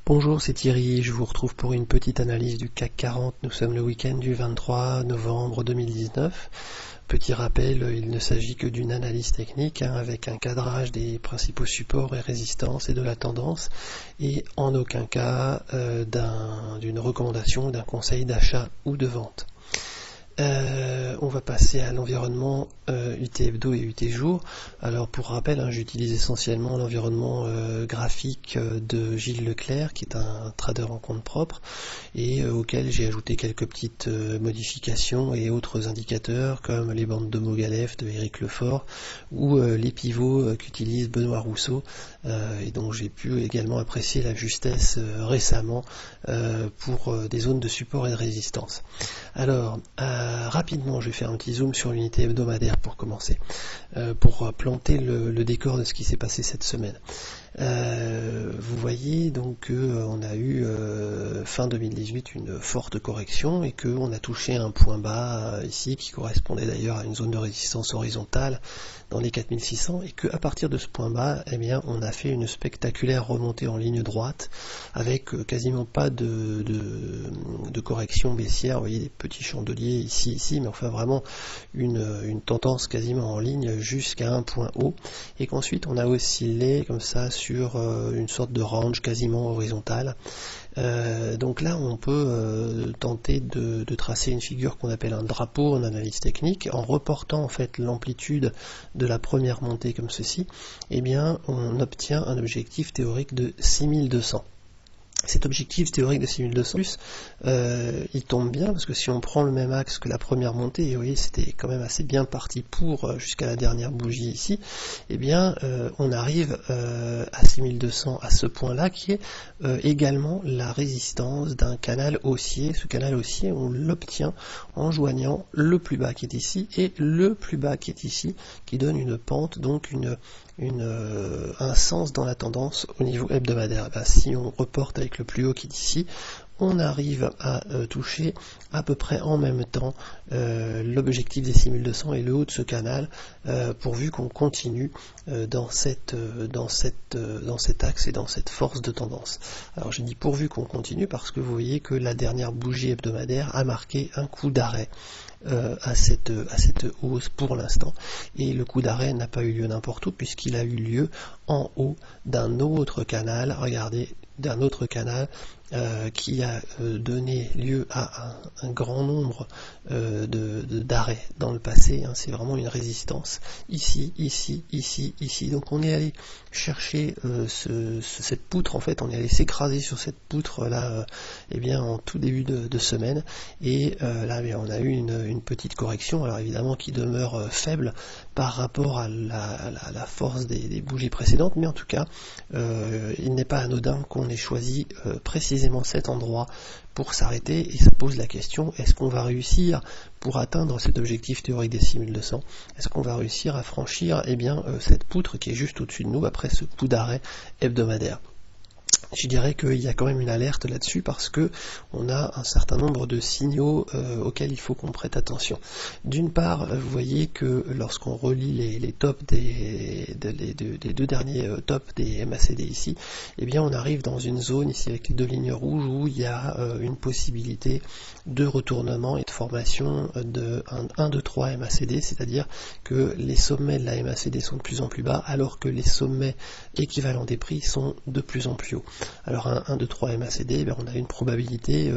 Bonjour, c'est Thierry, je vous retrouve pour une petite analyse du CAC 40. Nous sommes le week-end du 23 novembre 2019. Petit rappel, il ne s'agit que d'une analyse technique avec un cadrage des principaux supports et résistances et de la tendance et en aucun cas d'une recommandation, d'un conseil d'achat ou de vente. On va passer à l'environnement UT hebdo et UT jour. Alors pour rappel, j'utilise essentiellement l'environnement graphique de Gilles Leclerc, qui est un trader en compte propre, et auquel j'ai ajouté quelques petites modifications et autres indicateurs comme les bandes de Mogalef de Éric Lefort ou les pivots qu'utilise Benoît Rousseau, et dont j'ai pu également apprécier la justesse récemment pour des zones de support et de résistance. Alors, rapidement, je vais faire un petit zoom sur l'unité hebdomadaire pour commencer, pour planter le décor de ce qui s'est passé cette semaine. Vous voyez donc qu'on a eu fin 2018 une forte correction et qu'on a touché un point bas ici qui correspondait d'ailleurs à une zone de résistance horizontale dans les 4600 et qu'à partir de ce point bas, eh bien, on a fait une spectaculaire remontée en ligne droite avec quasiment pas de correction baissière. Vous voyez des petits chandeliers ici, mais enfin vraiment une tendance quasiment en ligne jusqu'à un point haut et qu'ensuite on a oscillé comme ça sur une sorte de range quasiment horizontale. Donc là on peut tenter de tracer une figure qu'on appelle un drapeau en analyse technique en reportant en fait l'amplitude de la première montée comme ceci. Eh bien on obtient un objectif théorique de 6200. Cet objectif théorique de 6200, il tombe bien parce que si on prend le même axe que la première montée, et vous voyez c'était quand même assez bien parti pour jusqu'à la dernière bougie ici, eh bien on arrive à 6200 à ce point-là qui est également la résistance d'un canal haussier. Ce canal haussier on l'obtient en joignant le plus bas qui est ici et le plus bas qui est ici, qui donne une pente, donc un sens dans la tendance au niveau hebdomadaire. Si on reporte avec le plus haut qui est ici, on arrive à toucher à peu près en même temps l'objectif des 6200 et le haut de ce canal, pourvu qu'on continue dans cet axe et dans cette force de tendance. Alors je dis pourvu qu'on continue parce que vous voyez que la dernière bougie hebdomadaire a marqué un coup d'arrêt à cette hausse pour l'instant, et le coup d'arrêt n'a pas eu lieu n'importe où puisqu'il a eu lieu en haut d'un autre canal, regardez, d'un autre canal qui a donné lieu à un grand nombre d'arrêts dans le passé. C'est vraiment une résistance ici, ici. Donc on est allé chercher cette poutre, en fait on est allé s'écraser sur cette poutre là en tout début de semaine, et là on a eu une petite correction, alors évidemment qui demeure faible par rapport à la force des bougies précédentes, mais en tout cas il n'est pas anodin qu'on ait choisi précisément cet endroit pour s'arrêter, et ça pose la question, est-ce qu'on va réussir pour atteindre cet objectif théorique des 6200, est-ce qu'on va réussir à franchir cette poutre qui est juste au-dessus de nous après ce coup d'arrêt hebdomadaire. Je dirais qu'il y a quand même une alerte là-dessus parce que on a un certain nombre de signaux auxquels il faut qu'on prête attention. D'une part, vous voyez que lorsqu'on relie les tops des deux derniers tops des MACD ici, eh bien on arrive dans une zone ici avec les deux lignes rouges où il y a une possibilité de retournement et de formation de 1, 2, 3 MACD, c'est-à-dire que les sommets de la MACD sont de plus en plus bas alors que les sommets équivalents des prix sont de plus en plus hauts. Alors un 1, 2, 3 MACD, on a une probabilité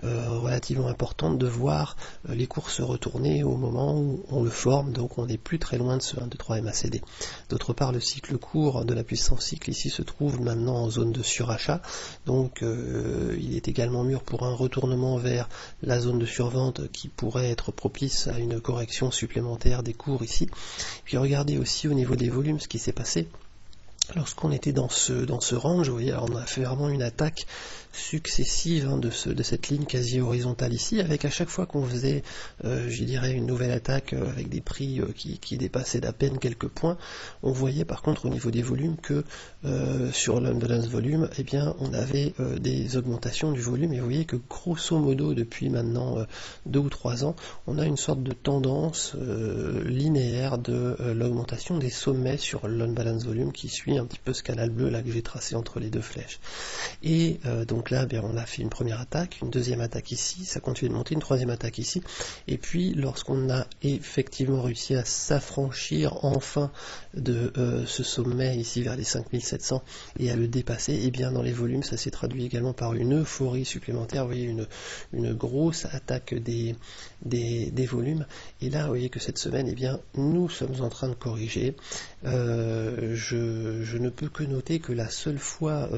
relativement importante de voir les cours se retourner au moment où on le forme, donc on n'est plus très loin de ce 1, 2, 3 MACD. D'autre part, le cycle court de la puissance cycle ici se trouve maintenant en zone de surachat, donc il est également mûr pour un retournement vers la zone de survente qui pourrait être propice à une correction supplémentaire des cours ici. Puis regardez aussi au niveau des volumes ce qui s'est passé. Lorsqu'on était dans ce range, vous voyez, on a fait vraiment une attaque successive de cette ligne quasi horizontale ici, avec à chaque fois qu'on faisait, je dirais, une nouvelle attaque avec des prix qui dépassaient d'à peine quelques points, on voyait par contre au niveau des volumes que sur l'imbalance volume, eh bien, on avait des augmentations du volume, et vous voyez que grosso modo, depuis maintenant 2 ou 3 ans, on a une sorte de tendance linéaire de l'augmentation des sommets sur l'unbalance volume qui suit un petit peu ce canal bleu là que j'ai tracé entre les deux flèches. Et donc là, on a fait une première attaque, une deuxième attaque ici, ça continue de monter, une troisième attaque ici, et puis lorsqu'on a effectivement réussi à s'affranchir enfin de ce sommet ici vers les 5700 et à le dépasser, et bien dans les volumes ça s'est traduit également par une euphorie supplémentaire. Vous voyez une grosse attaque des volumes, et là vous voyez que cette semaine, eh bien nous sommes en train de corriger. Je ne peux que noter que la seule fois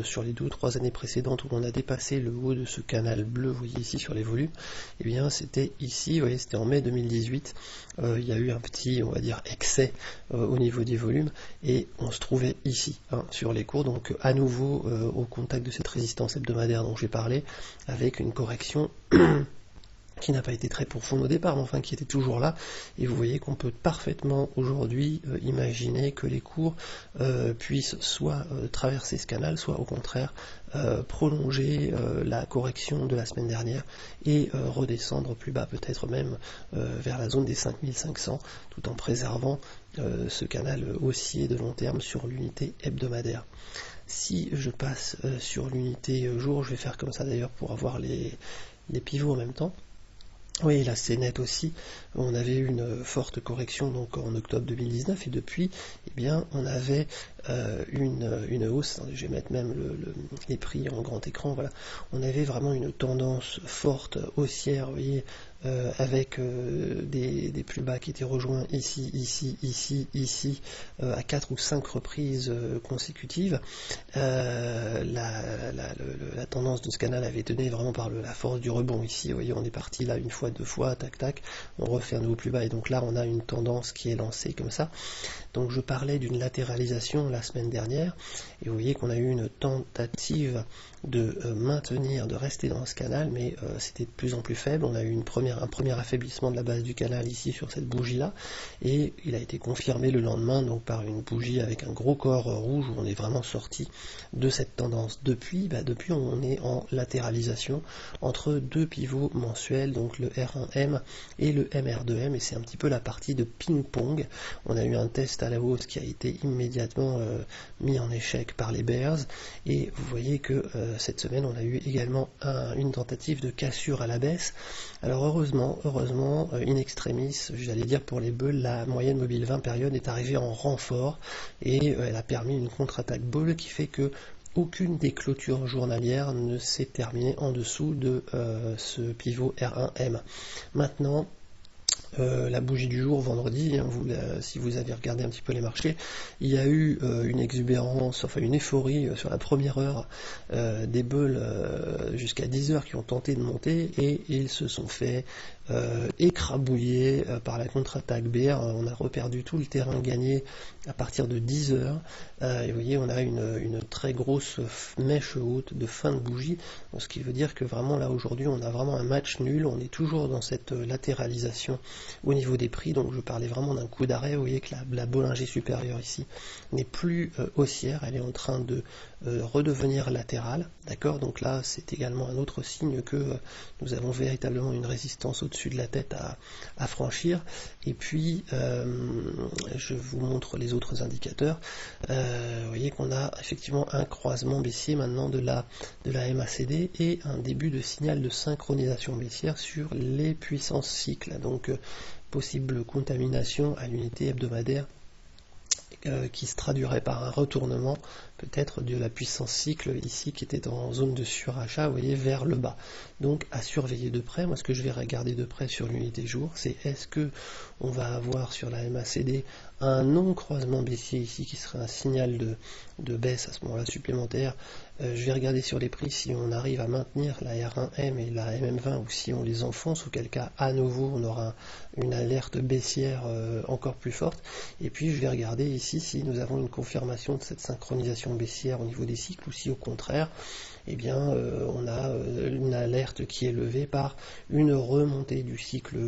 sur les 2 ou 3 années précédentes où on a dépassé le haut de ce canal bleu, vous voyez ici sur les volumes, eh bien c'était ici, vous voyez, c'était en mai 2018. Il y a eu un petit, on va dire, excès au niveau des volumes, et on se trouvait ici, sur les cours, donc à nouveau au contact de cette résistance hebdomadaire dont j'ai parlé, avec une correction qui n'a pas été très profonde au départ, mais enfin qui était toujours là, et vous voyez qu'on peut parfaitement aujourd'hui imaginer que les cours puissent soit traverser ce canal, soit au contraire prolonger la correction de la semaine dernière et redescendre plus bas, peut-être même vers la zone des 5500, tout en préservant ce canal haussier de long terme sur l'unité hebdomadaire. Si je passe sur l'unité jour, je vais faire comme ça d'ailleurs pour avoir les pivots en même temps. Oui, là c'est net aussi. On avait eu une forte correction donc en octobre 2019, et depuis, eh bien, on avait une hausse. Je vais mettre même les prix en grand écran. Voilà, on avait vraiment une tendance forte haussière. Vous voyez, avec des plus bas qui étaient rejoints ici, ici, à 4 ou 5 reprises consécutives. La tendance de ce canal avait tenu vraiment par la force du rebond ici. Vous voyez, on est parti là une fois, deux fois, tac tac, on refait un nouveau plus bas, et donc là on a une tendance qui est lancée comme ça. Donc je parlais d'une latéralisation la semaine dernière, et vous voyez qu'on a eu une tentative de maintenir, de rester dans ce canal, mais c'était de plus en plus faible. On a eu un premier affaiblissement de la base du canal ici sur cette bougie là, et il a été confirmé le lendemain donc par une bougie avec un gros corps rouge où on est vraiment sorti de cette tendance. Depuis on est en latéralisation entre deux pivots mensuels, donc le R1M et le MR2M, et c'est un petit peu la partie de ping-pong. On a eu un test à la hausse qui a été immédiatement mis en échec par les bears, et vous voyez que cette semaine on a eu également une tentative de cassure à la baisse. Alors heureusement, in extremis, j'allais dire pour les bulles, la moyenne mobile 20 périodes est arrivée en renfort, et elle a permis une contre-attaque bull qui fait que aucune des clôtures journalières ne s'est terminée en dessous de ce pivot R1M. Maintenant, la bougie du jour vendredi, si vous avez regardé un petit peu les marchés, il y a eu une exubérance, enfin une euphorie sur la première heure des bulls jusqu'à 10 heures qui ont tenté de monter, et ils se sont fait écrabouiller par la contre-attaque BR. On a reperdu tout le terrain gagné à partir de 10 heures, et vous voyez on a une très grosse mèche haute de fin de bougie, ce qui veut dire que vraiment là aujourd'hui on a vraiment un match nul. On est toujours dans cette latéralisation au niveau des prix, donc je parlais vraiment d'un coup d'arrêt. Vous voyez que la Bollinger supérieure ici n'est plus haussière, elle est en train de redevenir latérale, d'accord. Donc là c'est également un autre signe que nous avons véritablement une résistance au-dessus de la tête à franchir. Et puis je vous montre les autres indicateurs. Vous voyez qu'on a effectivement un croisement baissier maintenant de la MACD, et un début de signal de synchronisation baissière sur les puissances cycles, donc possible contamination à l'unité hebdomadaire qui se traduirait par un retournement peut-être de la puissance cycle ici qui était en zone de surachat, vous voyez, vers le bas. Donc à surveiller de près. Moi ce que je vais regarder de près sur l'unité jour, c'est est-ce que on va avoir sur la MACD un non-croisement baissier ici qui serait un signal de baisse à ce moment-là supplémentaire. Je vais regarder sur les prix si on arrive à maintenir la R1M et la MM20, ou si on les enfonce, auquel cas à nouveau on aura une alerte baissière encore plus forte. Et puis je vais regarder ici si nous avons une confirmation de cette synchronisation baissière au niveau des cycles, ou si au contraire eh bien on a une alerte qui est levée par une remontée du cycle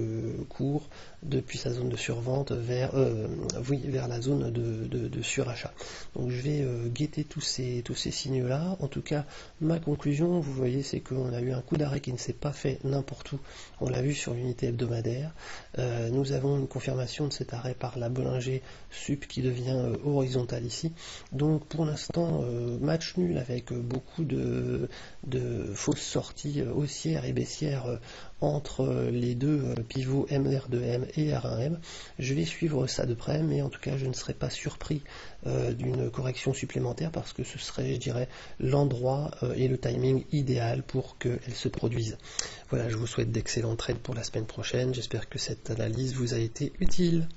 court depuis sa zone de survente vers la zone de surachat. Donc je vais guetter tous ces signes-là. En tout cas, ma conclusion, vous voyez, c'est qu'on a eu un coup d'arrêt qui ne s'est pas fait n'importe où. On l'a vu sur l'unité hebdomadaire. Nous avons une confirmation de cet arrêt par la Bollinger Sup qui devient horizontale ici. Donc pour l'instant, match nul avec beaucoup de fausses sorties haussières et baissières entre les deux pivots MR2M et R1M. Je vais suivre ça de près, mais en tout cas je ne serai pas surpris d'une correction supplémentaire parce que ce serait, je dirais, l'endroit et le timing idéal pour qu'elle se produise. Voilà, je vous souhaite d'excellents trades pour la semaine prochaine. J'espère que cette analyse vous a été utile.